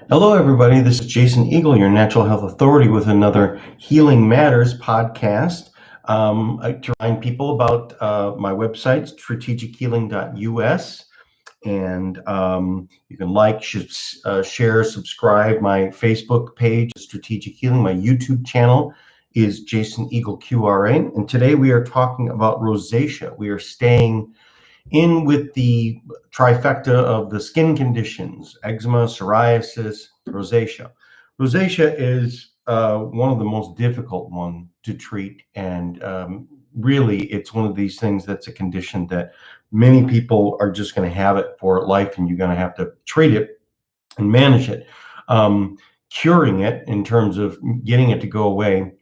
Hello, everybody. This is Jason Eagle, your natural health authority, with another Healing Matters podcast. To remind people about my website, strategichealing.us, and you can like, share, subscribe. My Facebook page is Strategic Healing. My YouTube channel is Jason Eagle QRA. And today we are talking about rosacea. We are staying in with the trifecta of the skin conditions: eczema, psoriasis, rosacea. Rosacea is one of the most difficult one to treat, and really it's one of these things that's a condition that many people are just going to have it for life, and you're going to have to treat it and manage it. Curing it, in terms of getting it to go away,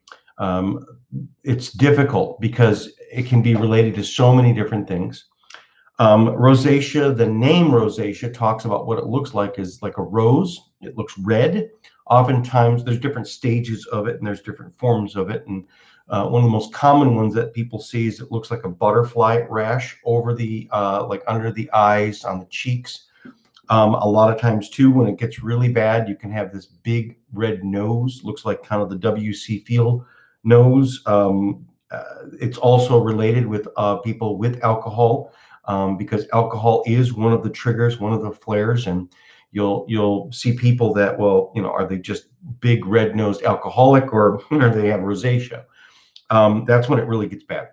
it's difficult because it can be related to so many different things. Rosacea, the name rosacea talks about what it looks like is like a rose. It looks red. Oftentimes there's different stages of it and there's different forms of it. And one of the most common ones that people see is it looks like a butterfly rash over the, like under the eyes, on the cheeks. A lot of times too, when it gets really bad, you can have this big red nose, looks like kind of the W.C. Field nose. It's also related with people with alcohol. Because alcohol is one of the triggers, one of the flares, and you'll see people that, well, are they just big red-nosed alcoholic, or they have rosacea? That's when it really gets bad.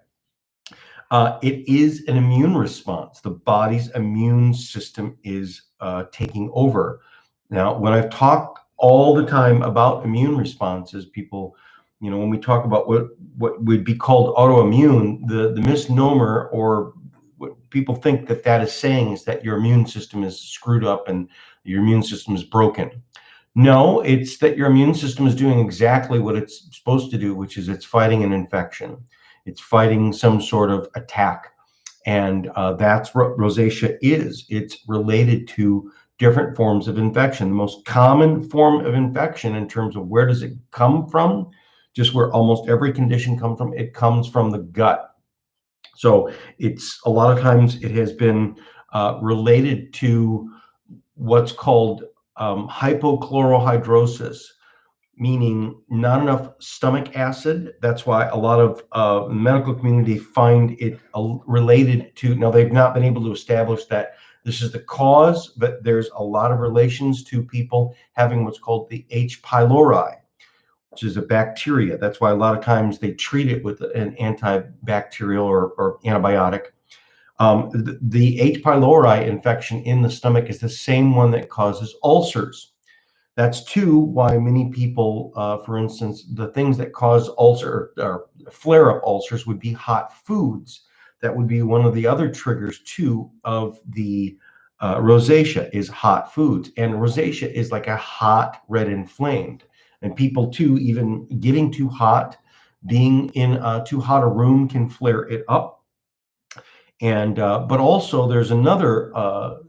It is an immune response. The body's immune system is taking over. Now, when I've talked all the time about immune responses, people, when we talk about what would be called autoimmune, the misnomer, or what people think that is saying, is that your immune system is screwed up and your immune system is broken. No, it's that your immune system is doing exactly what it's supposed to do, which is it's fighting an infection. It's fighting some sort of attack. And that's what rosacea is. It's related to different forms of infection. The most common form of infection, in terms of where does it come from, just where almost every condition comes from, it comes from the gut. So it's a lot of times it has been related to what's called hypochlorohydrosis, meaning not enough stomach acid. That's why a lot of the medical community find it related to, now they've not been able to establish that this is the cause, but there's a lot of relations to people having what's called the H. pylori, which is a bacteria. That's why a lot of times they treat it with an antibacterial or antibiotic. The H. pylori infection in the stomach is the same one that causes ulcers. That's too why many people, for instance, the things that cause ulcer or flare-up ulcers would be hot foods. That would be one of the other triggers too of the rosacea, is hot foods. And rosacea is like a hot, red, inflamed. And people too, even getting too hot, being in too hot a room, can flare it up. And but also there's another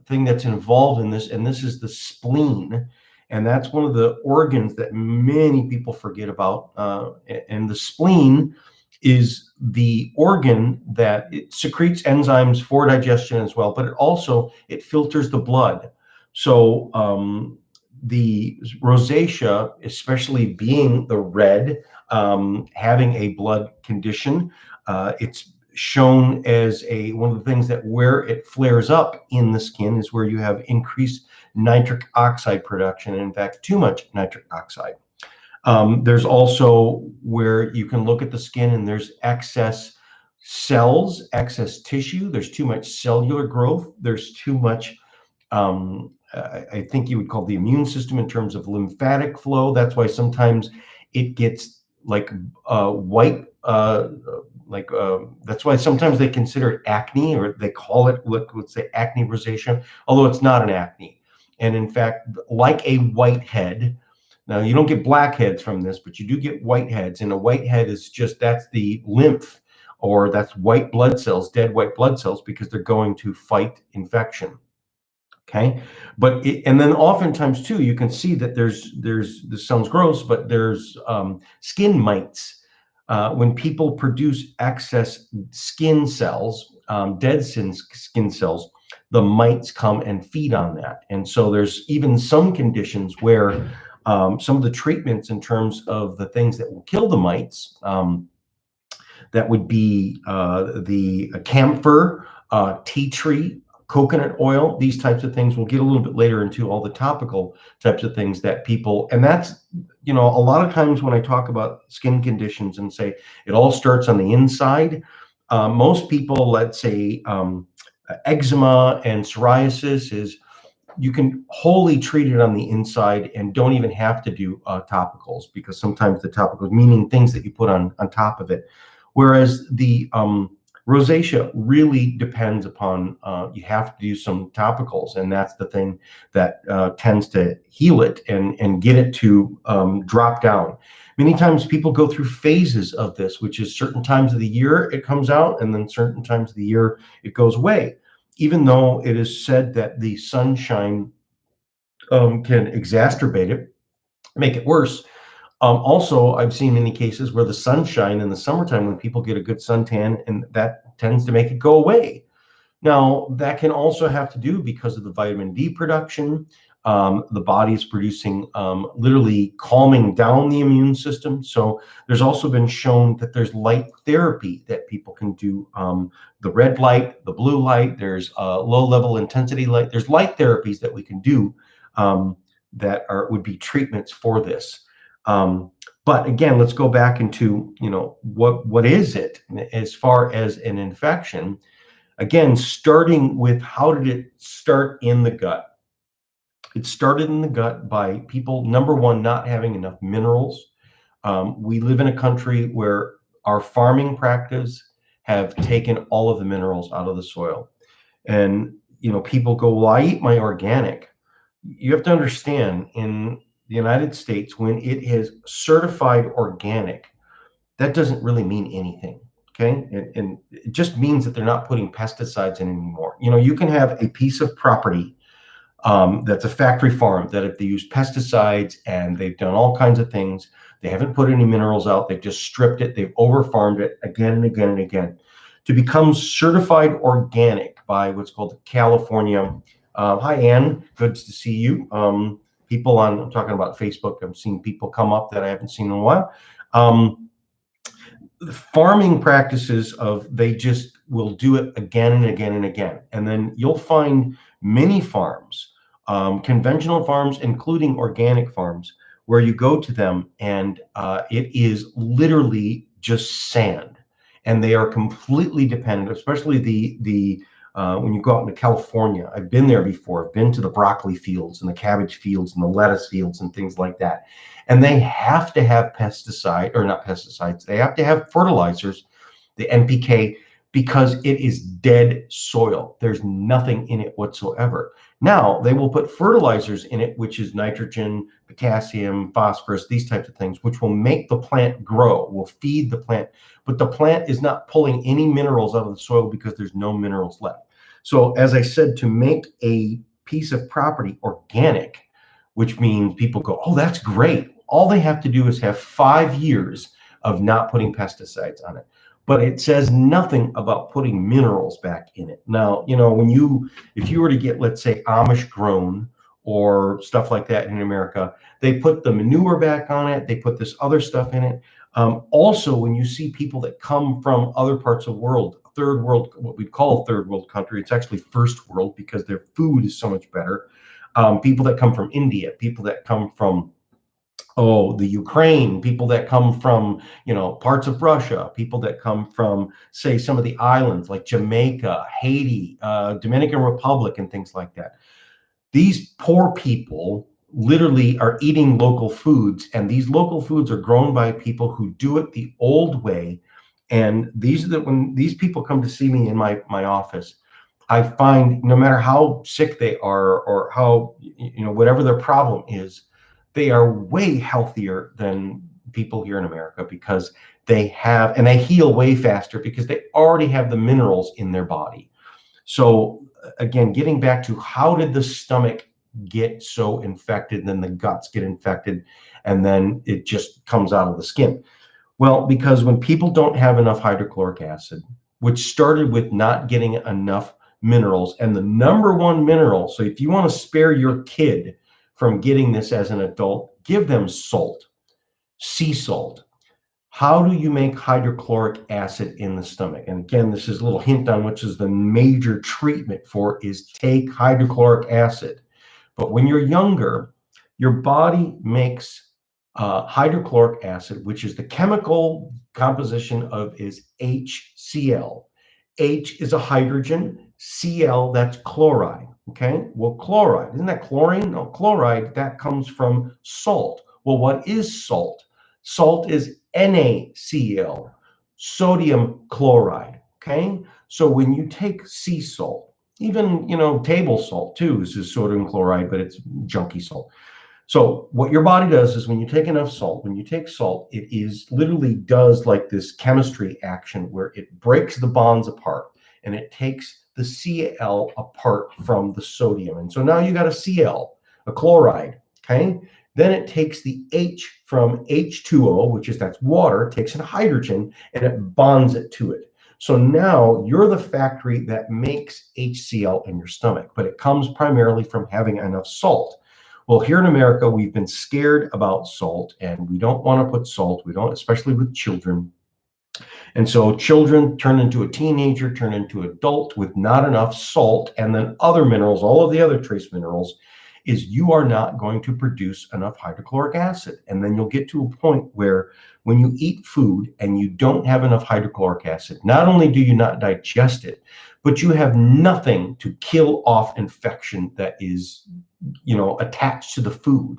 thing that's involved in this, and this is the spleen. And that's one of the organs that many people forget about. And the spleen is the organ that it secretes enzymes for digestion as well, but it filters the blood. So the rosacea, especially being the red, having a blood condition, it's shown as one of the things that where it flares up in the skin is where you have increased nitric oxide production, and in fact, too much nitric oxide. There's also where you can look at the skin and there's excess cells, excess tissue. There's too much cellular growth. There's too much, I think you would call the immune system, in terms of lymphatic flow. That's why sometimes it gets like white, that's why sometimes they consider it acne, or they call it, let's say, acne rosacea, although it's not an acne. And in fact, like a whitehead, now you don't get blackheads from this, but you do get whiteheads. And a whitehead is just, that's the lymph, or that's white blood cells, dead white blood cells, because they're going to fight infection. Okay, but and then oftentimes too, you can see that there's this sounds gross, but there's skin mites. When people produce excess skin cells, dead skin cells, the mites come and feed on that. And so there's even some conditions where some of the treatments in terms of the things that will kill the mites, that would be the camphor, tea tree, coconut oil, these types of things. We'll get a little bit later into all the topical types of things that people, and that's, a lot of times when I talk about skin conditions and say it all starts on the inside, most people, let's say eczema and psoriasis is, you can wholly treat it on the inside and don't even have to do topicals, because sometimes the topicals, meaning things that you put on top of it. Whereas the rosacea really depends upon, you have to do some topicals, and that's the thing that tends to heal it and get it to drop down. Many times people go through phases of this, which is certain times of the year it comes out, and then certain times of the year it goes away. Even though it is said that the sunshine can exacerbate it, make it worse. Also, I've seen many cases where the sunshine in the summertime, when people get a good suntan, and that tends to make it go away. Now, that can also have to do because of the vitamin D production. The body is producing, literally calming down the immune system. So there's also been shown that there's light therapy that people can do. The red light, the blue light, there's low level intensity light. There's light therapies that we can do that would be treatments for this. But again, let's go back into, what is it as far as an infection? Again, starting with, how did it start in the gut? It started in the gut by people, number one, not having enough minerals. We live in a country where our farming practice have taken all of the minerals out of the soil. And, people go, well, I eat my organic. You have to understand, in the United States, when it is certified organic, that doesn't really mean anything. Okay. And it just means that they're not putting pesticides in anymore. You can have a piece of property that's a factory farm that if they use pesticides and they've done all kinds of things, they haven't put any minerals out, they've just stripped it, they've over-farmed it again and again and again. To become certified organic by what's called the California, hi Ann, good to see you. People I'm talking about Facebook, I'm seeing people come up that I haven't seen in a while. The farming practices of, they just will do it again and again and again. And then you'll find many farms, conventional farms, including organic farms, where you go to them and it is literally just sand. And they are completely dependent, especially when you go out into California. I've been there before. I've been to the broccoli fields and the cabbage fields and the lettuce fields and things like that. And they have to have not pesticides. They have to have fertilizers, the NPK, because it is dead soil. There's nothing in it whatsoever. Now, they will put fertilizers in it, which is nitrogen, potassium, phosphorus, these types of things, which will make the plant grow, will feed the plant. But the plant is not pulling any minerals out of the soil because there's no minerals left. So as I said, to make a piece of property organic, which means people go, oh, that's great. All they have to do is have 5 years of not putting pesticides on it. But it says nothing about putting minerals back in it. Now, if you were to get, let's say, Amish grown or stuff like that in America, they put the manure back on it. They put this other stuff in it. Also, when you see people that come from other parts of the world, third world, what we call a third world country, it's actually first world because their food is so much better. People that come from India, people that come from the Ukraine, people that come from, parts of Russia, people that come from, say, some of the islands like Jamaica, Haiti, Dominican Republic, and things like that. These poor people literally are eating local foods, and these local foods are grown by people who do it the old way. And when these people come to see me in my office, I find no matter how sick they are or how, whatever their problem is, they are way healthier than people here in America because they heal way faster because they already have the minerals in their body. So again, getting back to, how did the stomach get so infected, and then the guts get infected, and then it just comes out of the skin? Well, because when people don't have enough hydrochloric acid, which started with not getting enough minerals. And the number one mineral, so if you want to spare your kid from getting this as an adult, give them salt, sea salt. How do you make hydrochloric acid in the stomach? And again, this is a little hint on which is the major treatment for is take hydrochloric acid. But when you're younger, your body makes hydrochloric acid, which is the chemical composition of is HCl. H is a hydrogen, Cl, that's chloride, okay? Well, chloride, isn't that chlorine? No, chloride, that comes from salt. Well, what is salt? Salt is NaCl, sodium chloride, okay? So when you take sea salt, even, table salt too is sodium chloride, but it's junky salt. So what your body does is when you take enough salt, when you take salt, it is literally does like this chemistry action where it breaks the bonds apart and it takes the Cl apart from the sodium. And so now you got a Cl, a chloride, okay? Then it takes the H from H2O, which is that's water, takes a hydrogen and it bonds it to it. So now you're the factory that makes HCl in your stomach, but it comes primarily from having enough salt. Well, here in America, we've been scared about salt and we don't want to put salt. We don't, especially with children. And so children turn into a teenager, turn into adult with not enough salt, and then other minerals, all of the other trace minerals, is you are not going to produce enough hydrochloric acid. And then you'll get to a point where when you eat food and you don't have enough hydrochloric acid, not only do you not digest it, but you have nothing to kill off infection that is, attached to the food.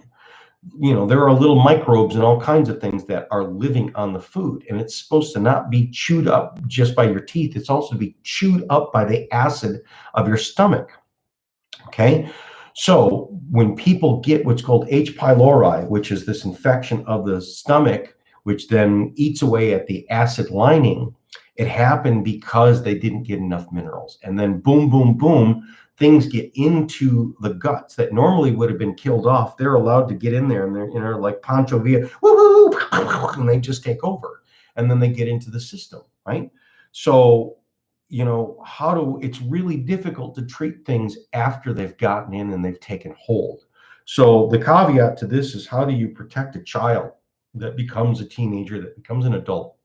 There are little microbes and all kinds of things that are living on the food, and it's supposed to not be chewed up just by your teeth. It's also to be chewed up by the acid of your stomach. Okay. So when people get what's called H. pylori, which is this infection of the stomach, which then eats away at the acid lining, it happened because they didn't get enough minerals. And then boom, boom, boom, things get into the guts that normally would have been killed off. They're allowed to get in there and they're, like Pancho Villa, woo, and they just take over. And then they get into the system, right? So, it's really difficult to treat things after they've gotten in and they've taken hold. So the caveat to this is, how do you protect a child that becomes a teenager, that becomes an adult,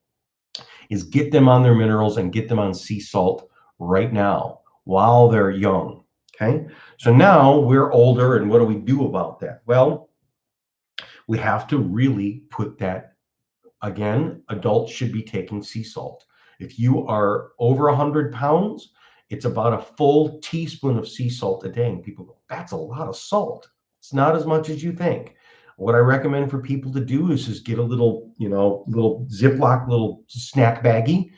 is get them on their minerals and get them on sea salt right now while they're young, okay? So now we're older, and what do we do about that? Well, we have to really put that, again, adults should be taking sea salt. If you are over 100 pounds, it's about a full teaspoon of sea salt a day. And people go, that's a lot of salt. It's not as much as you think. What I recommend for people to do is just get a little, little Ziploc, little snack baggie.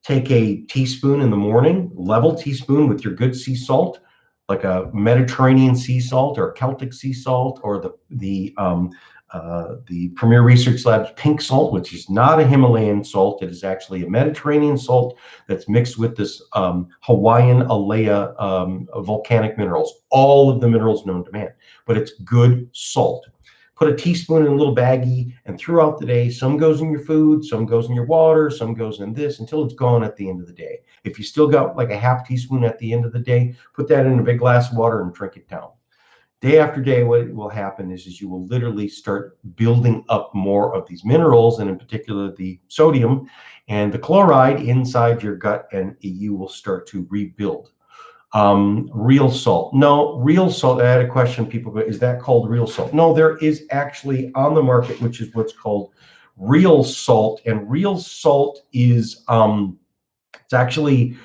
Take a teaspoon in the morning, level teaspoon with your good sea salt, like a Mediterranean sea salt or a Celtic sea salt, or the Premier Research Labs pink salt, which is not a Himalayan salt. It is actually a Mediterranean salt that's mixed with this Hawaiian Alea volcanic minerals, all of the minerals known to man, but it's good salt. Put a teaspoon in a little baggie, and throughout the day, some goes in your food, some goes in your water, some goes in this, until it's gone at the end of the day. If you still got like a half teaspoon at the end of the day, put that in a big glass of water and drink it down. Day after day, what will happen is you will literally start building up more of these minerals, and in particular the sodium and the chloride inside your gut, and you will start to rebuild. Real salt. No, real salt. I had a question. People go, is that called real salt? No, there is actually on the market, which is what's called real salt. And real salt is, it's actually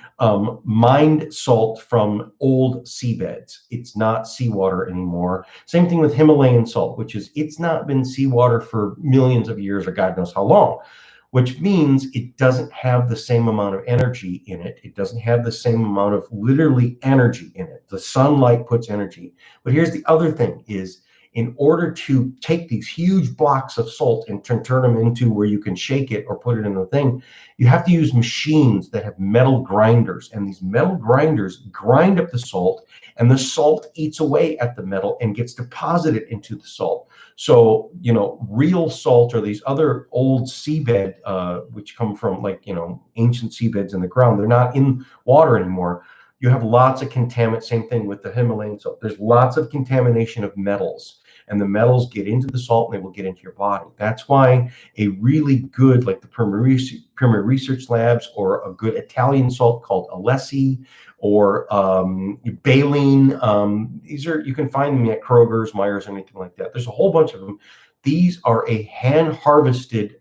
mined salt from old seabeds. It's not seawater anymore. Same thing with Himalayan salt, which is, it's not been seawater for millions of years or God knows how long, which means it doesn't have the same amount of energy in it. It doesn't have the same amount of literally energy in it. The sunlight puts energy. But here's the other thing is, in order to take these huge blocks of salt and turn them into where you can shake it or put it in a thing, you have to use machines that have metal grinders. And these metal grinders grind up the salt, and the salt eats away at the metal and gets deposited into the salt. So, real salt, or these other old seabed, which come from ancient seabeds in the ground, they're not in water anymore. you have lots of contaminant. Same thing with the Himalayan salt. There's lots of contamination of metals, and the metals get into the salt and they will get into your body. That's why a really good, like the Premier Research Labs, or a good Italian salt called Alessi, or Baleen. These are, you can find them at Kroger's, Myers, anything like that. There's a whole bunch of them. These are a hand-harvested,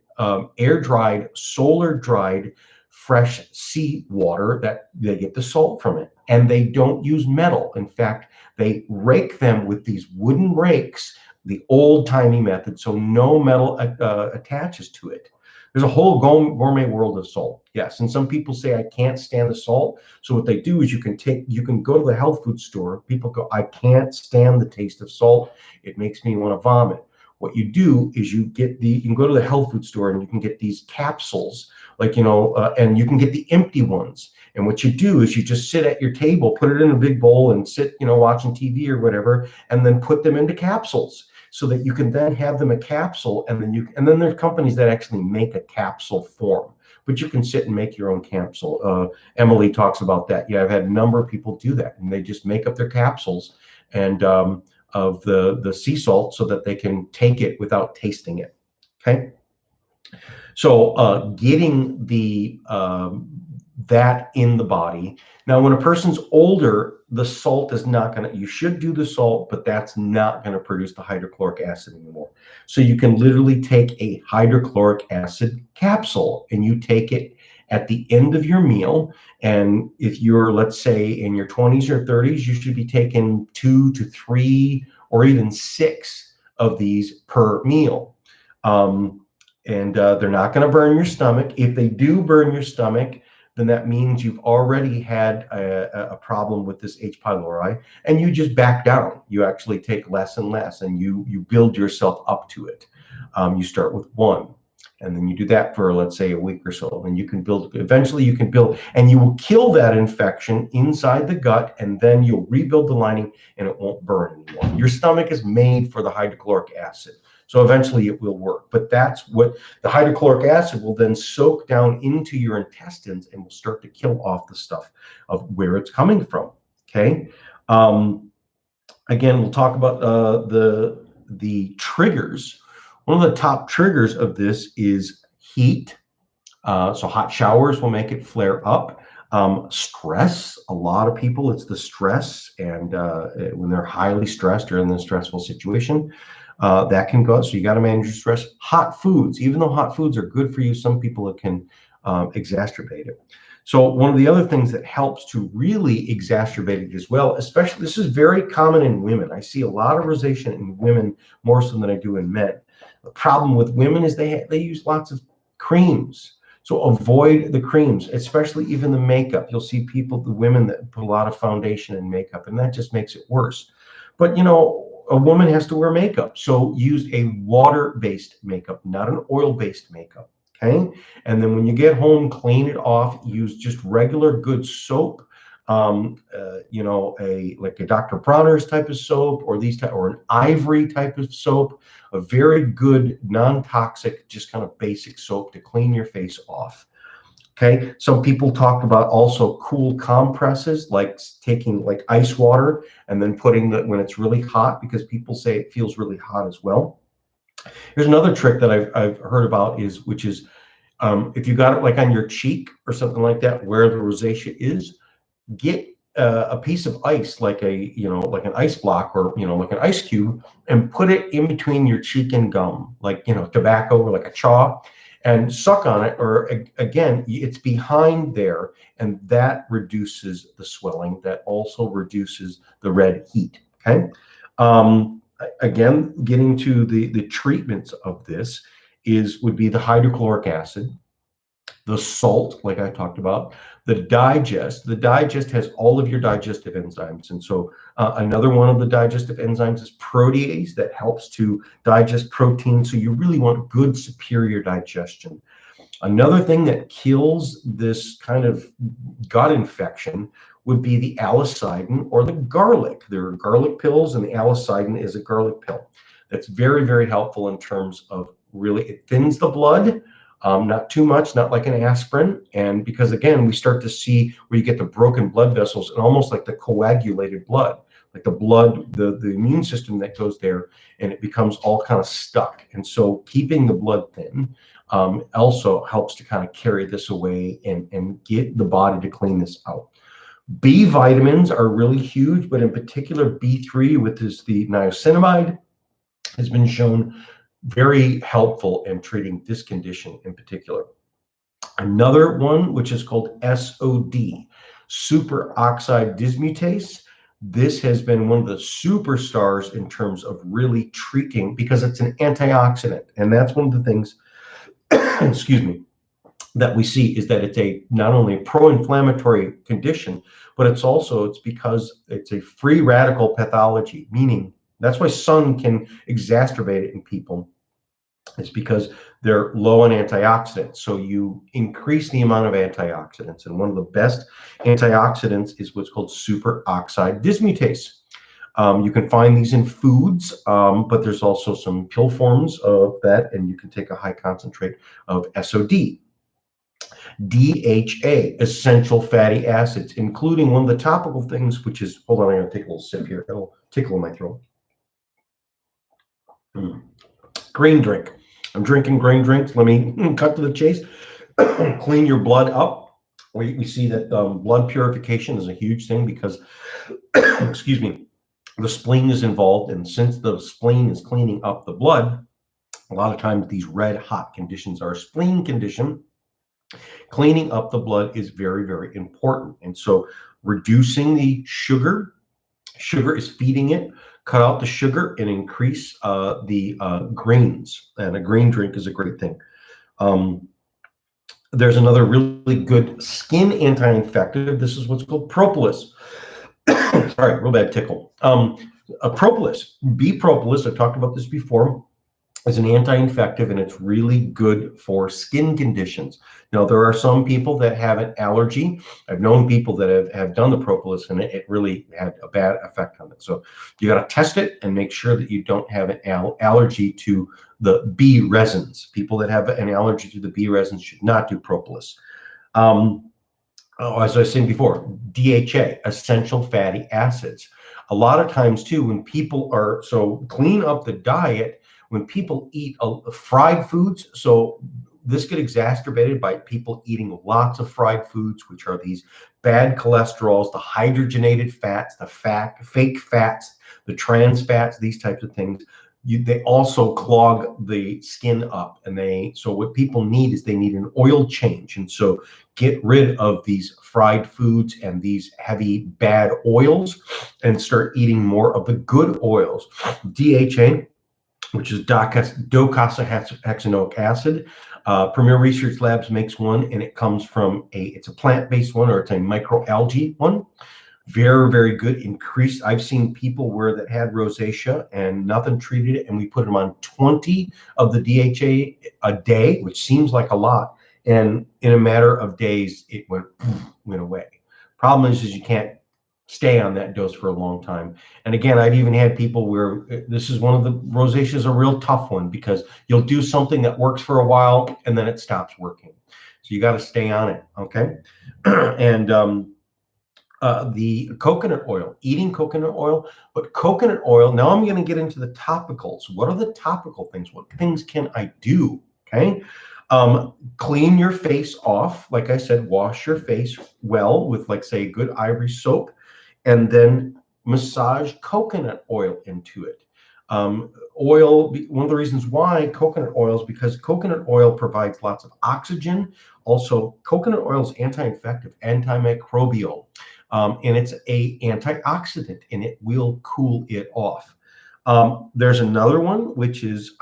air-dried, solar-dried, fresh sea water that they get the salt from it. And they don't use metal. In fact, they rake them with these wooden rakes, the old-timey method, so no metal attaches to it. There's a whole gourmet world of salt. Yes, and some people say, I can't stand the salt. So what they do is you can go to the health food store. People go, I can't stand the taste of salt. It makes me want to vomit. What you do is you can go to the health food store and you can get these capsules, like, and you can get the empty ones. And what you do is you just sit at your table, put it in a big bowl and sit, watching TV or whatever, and then put them into capsules, so that you can then have them a capsule, and then there's companies that actually make a capsule form, but you can sit and make your own capsule. Emily talks about that. Yeah, I've had a number of people do that, and they just make up their capsules and of the sea salt, so that they can take it without tasting it. Okay, so getting the that in the body. Now, when a person's older, the salt is not going to, you should do the salt, but that's not going to produce the hydrochloric acid anymore. So you can literally take a hydrochloric acid capsule and you take it at the end of your meal. And if you're, let's say, in your 20s or 30s, you should be taking 2 to 3 or even 6 of these per meal. And they're not going to burn your stomach. If they do burn your stomach, then that means you've already had a problem with this H. pylori, and you just back down. You actually take less and less, and you build yourself up to it. You start with 1, and then you do that for, let's say, a week or so, and you can build. Eventually, you can build, and you will kill that infection inside the gut, and then you'll rebuild the lining, and it won't burn anymore. Your stomach is made for the hydrochloric acid. So eventually it will work, but that's what the hydrochloric acid will then soak down into your intestines and will start to kill off the stuff of where it's coming from. Okay. Again, we'll talk about the triggers. One of the top triggers of this is heat. So hot showers will make it flare up. Stress, a lot of people, it's the stress, and when they're highly stressed or in a stressful situation, that can go. So you got to manage your stress. Hot foods, even though hot foods are good for you, some people it can exacerbate it. So one of the other things that helps to really exacerbate it as well, especially, this is very common in women. I see a lot of rosacea in women more so than I do in men. The problem with women is they use lots of creams. So avoid the creams, especially even the makeup. You'll see the women that put a lot of foundation and makeup, and that just makes it worse. But a woman has to wear makeup, so use a water-based makeup, not an oil-based makeup. Okay, and then when you get home, clean it off. Use just regular good soap, like a Dr. Bronner's type of soap, or or an Ivory type of soap, a very good non-toxic, just kind of basic soap to clean your face off. Okay, some people talk about also cool compresses, like taking like ice water and then putting that when it's really hot, because people say it feels really hot as well. Here's another trick that I've heard about, which is if you got it like on your cheek or something like that, where the rosacea is, get a piece of ice, like like an ice block, or like an ice cube, and put it in between your cheek and gum, like tobacco or like a chaw, and suck on it. Or again, it's behind there, and that reduces the swelling. That also reduces the red heat. Okay. Again, getting to the treatments of this would be the hydrochloric acid, the salt, like I talked about, the digest. The digest has all of your digestive enzymes. And so another one of the digestive enzymes is protease, that helps to digest protein. So you really want good superior digestion. Another thing that kills this kind of gut infection would be the alicidin or the garlic. There are garlic pills, and the alicidin is a garlic pill. That's very, very helpful in terms of really, it thins the blood. not too much, not like an aspirin. And because again, we start to see where you get the broken blood vessels and almost like the coagulated blood, like the blood, the immune system that goes there, and it becomes all kind of stuck. And so keeping the blood thin also helps to kind of carry this away and get the body to clean this out. B vitamins are really huge, but in particular B3, which is the niacinamide, has been shown very helpful in treating this condition in particular. Another one, which is called SOD, superoxide dismutase. This has been one of the superstars in terms of really treating, because it's an antioxidant. And that's one of the things, excuse me, that we see is that it's not only a pro-inflammatory condition, but it's because it's a free radical pathology, meaning that's why sun can exacerbate it in people. It's because they're low on antioxidants. So you increase the amount of antioxidants. And one of the best antioxidants is what's called superoxide dismutase. You can find these in foods, but there's also some pill forms of that, and you can take a high concentrate of SOD. DHA, essential fatty acids, including one of the topical things, which is, hold on, I'm going to take a little sip here. It'll tickle in my throat. Green drink. I'm drinking green drinks. Let me cut to the chase. Clean your blood up. We see that blood purification is a huge thing because, excuse me, the spleen is involved. And since the spleen is cleaning up the blood, a lot of times these red hot conditions are a spleen condition. Cleaning up the blood is very, very important. And so reducing the sugar is feeding it. Cut out the sugar and increase the greens. And a green drink is a great thing. There's another really good skin anti-infective. This is what's called Propolis. Sorry, real bad tickle. Propolis, B Propolis, I've talked about this before, is an anti-infective, and it's really good for skin conditions. Now, there are some people that have an allergy. I've known people that have done the Propolis, and it really had a bad effect on it. So you got to test it and make sure that you don't have an allergy to the B resins. People that have an allergy to the B resins should not do Propolis. As I was saying before, DHA, essential fatty acids. A lot of times too, when people are, so clean up the diet, when people eat fried foods, so this get exacerbated by people eating lots of fried foods, which are these bad cholesterols, the hydrogenated fats, the fake fats, the trans fats, these types of things. They also clog the skin up, and so what people need is they need an oil change. And so get rid of these fried foods and these heavy bad oils and start eating more of the good oils. DHA, which is docosahexaenoic acid. Premier Research Labs makes one, and it comes from it's a plant-based one, or it's a microalgae one. Very, very good. Increased. I've seen people that had rosacea and nothing treated it, and we put them on 20 of the DHA a day, which seems like a lot. And in a matter of days, it went away. Problem is you can't stay on that dose for a long time. And again, I've even had people where this is one of the rosacea is a real tough one, because you'll do something that works for a while and then it stops working. So you got to stay on it. Okay. And the coconut oil, eating coconut oil, but coconut oil, now I'm going to get into the topicals. What are the topical things? What things can I do? Okay. Clean your face off. Like I said, wash your face well with, like, say, good ivory soap, and then massage coconut oil into it. Oil, one of the reasons why coconut oil is because coconut oil provides lots of oxygen. Also, coconut oil is anti-infective, antimicrobial, and it's an antioxidant, and it will cool it off. There's another one, which is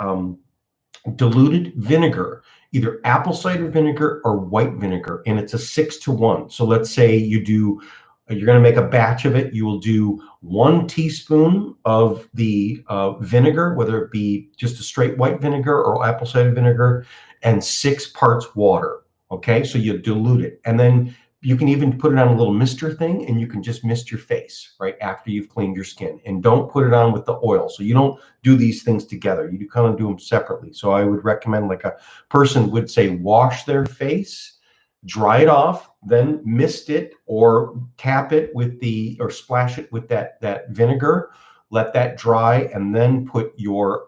diluted vinegar, either apple cider vinegar or white vinegar, and it's a 6-to-1. So let's say you're going to make a batch of it. You will do 1 teaspoon of the vinegar, whether it be just a straight white vinegar or apple cider vinegar, and 6 parts water. Okay, so you dilute it, and then You can even put it on a little mister thing, and you can just mist your face right after you've cleaned your skin. And don't put it on with the oil. So you don't do these things together. You kind of do them separately. So I would recommend, like a person would say, wash their face, dry it off, then mist it or tap it with or splash it with that vinegar. Let that dry, and then put your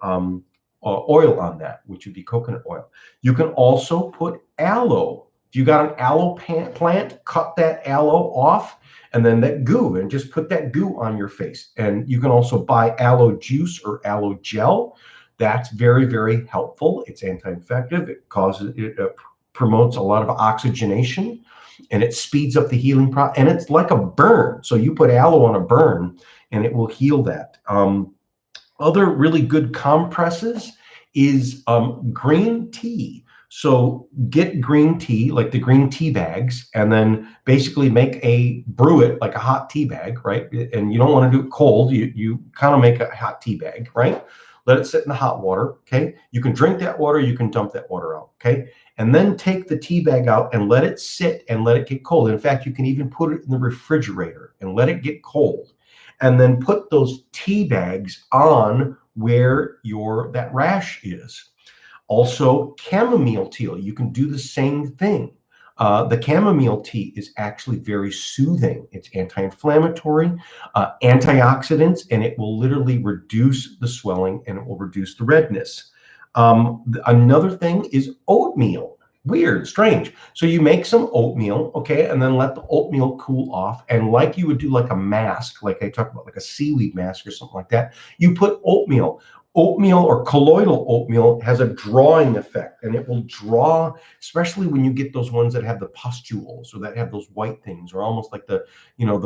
oil on that, which would be coconut oil. You can also put aloe. If you got an aloe plant, cut that aloe off, and then that goo, and just put that goo on your face. And you can also buy aloe juice or aloe gel. That's very, very helpful. It's anti-infective. It promotes a lot of oxygenation, and it speeds up the healing process. And it's like a burn. So you put aloe on a burn, and it will heal that. Other really good compresses is green tea. So get green tea, like the green tea bags, and then basically brew it like a hot tea bag, right? And you don't want to do it cold. You kind of make a hot tea bag, right? Let it sit in the hot water, okay? You can drink that water, you can dump that water out, okay? And then take the tea bag out and let it sit and let it get cold. In fact, you can even put it in the refrigerator and let it get cold. And then put those tea bags on where that rash is. Also, chamomile tea, you can do the same thing. The chamomile tea is actually very soothing. It's anti-inflammatory, antioxidants, and it will literally reduce the swelling, and it will reduce the redness. Another thing is oatmeal. Weird, strange. So you make some oatmeal, okay, and then let the oatmeal cool off. And like you would do like a mask, like I talked about, like a seaweed mask or something like that, you put oatmeal. Oatmeal or colloidal oatmeal has a drawing effect, and it will draw, especially when you get those ones that have the pustules or that have those white things, or almost like the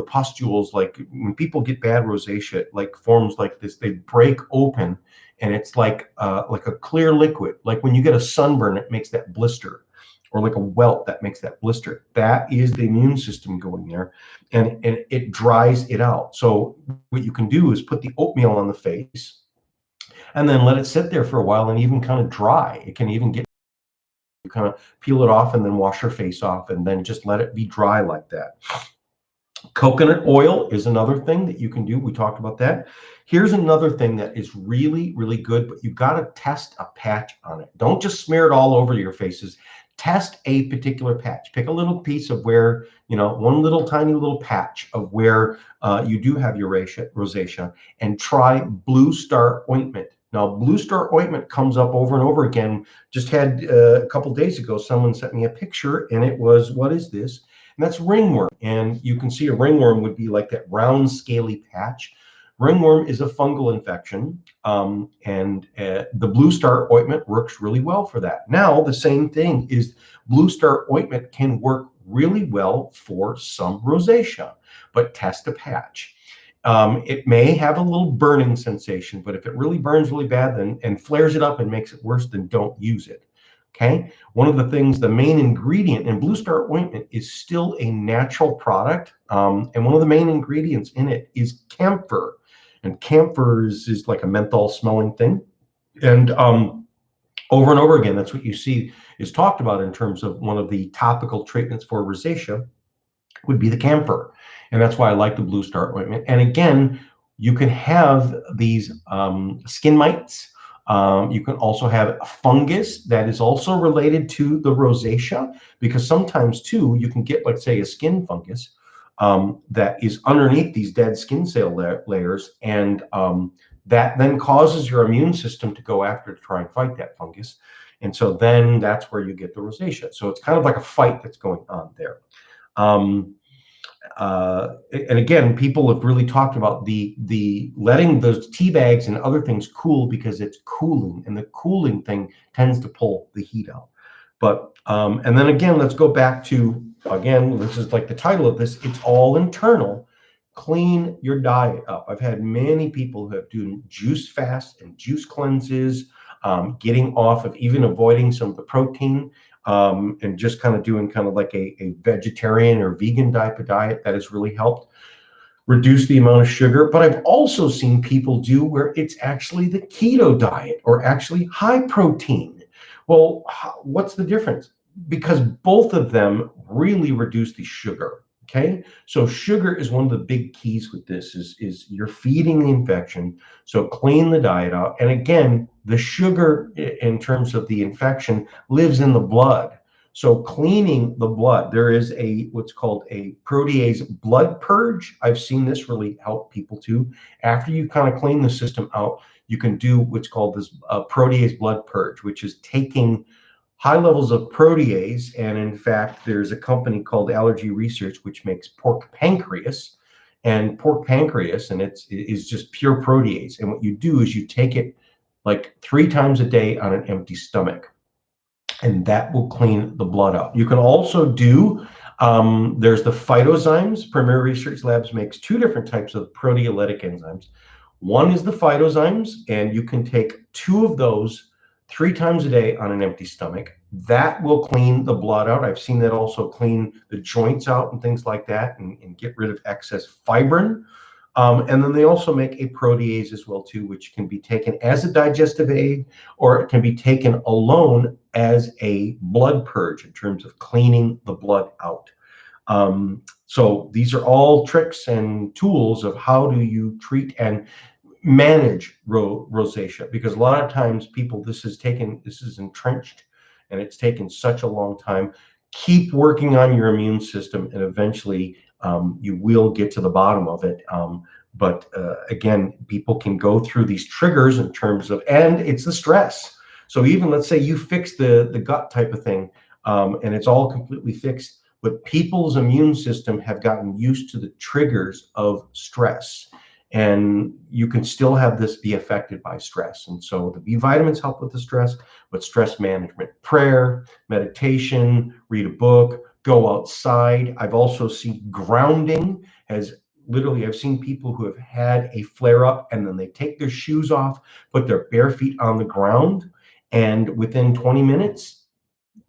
pustules. Like when people get bad rosacea, it like forms like this. They break open, and it's like a clear liquid. Like when you get a sunburn, it makes that blister, or like a welt that makes that blister. That is the immune system going there, and it dries it out. So what you can do is put the oatmeal on the face, and then let it sit there for a while and even kind of dry. It can even get, you kind of peel it off and then wash your face off, and then just let it be dry like that. Coconut oil is another thing that you can do. We talked about that. Here's another thing that is really, really good, but you got to test a patch on it. Don't just smear it all over your faces. Test a particular patch. Pick a little piece of where, one little tiny little patch of where you do have your rosacea, and try Blue Star ointment. Now, Blue Star ointment comes up over and over again. Just had a couple days ago, someone sent me a picture, and it was, what is this? And that's ringworm. And you can see a ringworm would be like that round, scaly patch. Ringworm is a fungal infection, and the Blue Star ointment works really well for that. Now, the same thing is Blue Star ointment can work really well for some rosacea, but test a patch. It may have a little burning sensation, but if it really burns really bad and flares it up and makes it worse, then don't use it. Okay. One of the things, the main ingredient in Blue Star ointment is still a natural product. And one of the main ingredients in it is camphor. And camphor is like a menthol smelling thing. And over and over again, that's what you see is talked about in terms of one of the topical treatments for rosacea would be the camphor. And that's why I like the Blue Star ointment. And again, you can have these skin mites. You can also have a fungus that is also related to the rosacea, because sometimes too, you can get, let's say, a skin fungus that is underneath these dead skin cell layers. And that then causes your immune system to go after to try and fight that fungus. And so then that's where you get the rosacea. So it's kind of like a fight that's going on there. And again, people have really talked about the letting those tea bags and other things cool, because it's cooling, and the cooling thing tends to pull the heat out. But and then again, let's go back to, again, this is like the title of this, it's all internal. Clean your diet up. I've had many people who have done juice fasts and juice cleanses, getting off of, even avoiding some of the protein, and just kind of doing kind of like a vegetarian or vegan type of diet that has really helped reduce the amount of sugar. But I've also seen people do where it's actually the keto diet, or actually high protein. Well, what's the difference? Because both of them really reduce the sugar. Okay, so sugar is one of the big keys with this. Is you're feeding the infection, so clean the diet out. And again, the sugar in terms of the infection lives in the blood. So cleaning the blood, there is what's called a protease blood purge. I've seen this really help people too. After you kind of clean the system out, you can do what's called this protease blood purge, which is taking high levels of protease. And in fact, there's a company called Allergy Research, which makes pork pancreas. And pork pancreas, and it is just pure protease. And what you do is you take it like 3 times a day on an empty stomach, and that will clean the blood out. You can also do, there's the Phytozymes. Premier Research Labs makes 2 different types of proteolytic enzymes. One is the Phytozymes, and you can take 2 of those 3 times a day on an empty stomach. That will clean the blood out. I've seen that also clean the joints out and things like that, and get rid of excess fibrin. And then they also make a protease as well too, which can be taken as a digestive aid, or it can be taken alone as a blood purge in terms of cleaning the blood out. So these are all tricks and tools of how do you treat and manage rosacea, because a lot of times people, this is entrenched, and it's taken such a long time. Keep working on your immune system, and eventually you will get to the bottom of it. But again, people can go through these triggers in terms of, and it's the stress. So even let's say you fix the gut type of thing, and it's all completely fixed, but people's immune system have gotten used to the triggers of stress. And you can still have this be affected by stress. And so the B vitamins help with the stress, but stress management, prayer, meditation, read a book, go outside. I've also seen grounding has literally, I've seen people who have had a flare up, and then they take their shoes off, put their bare feet on the ground, and within 20 minutes,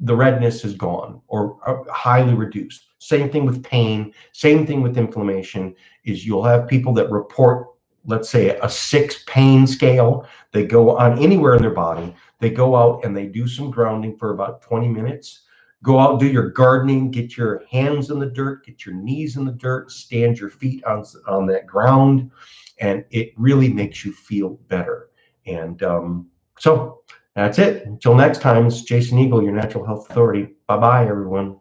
the redness is gone or highly reduced. Same thing with pain, same thing with inflammation. Is you'll have people that report, let's say, a 6 pain scale. They go on anywhere in their body, they go out and they do some grounding for about 20 minutes. Go out, do your gardening, get your hands in the dirt, get your knees in the dirt, stand your feet on that ground, and it really makes you feel better. And so that's it. Until next time, it's Jason Eagle, your Natural Health Authority. Bye-bye, everyone.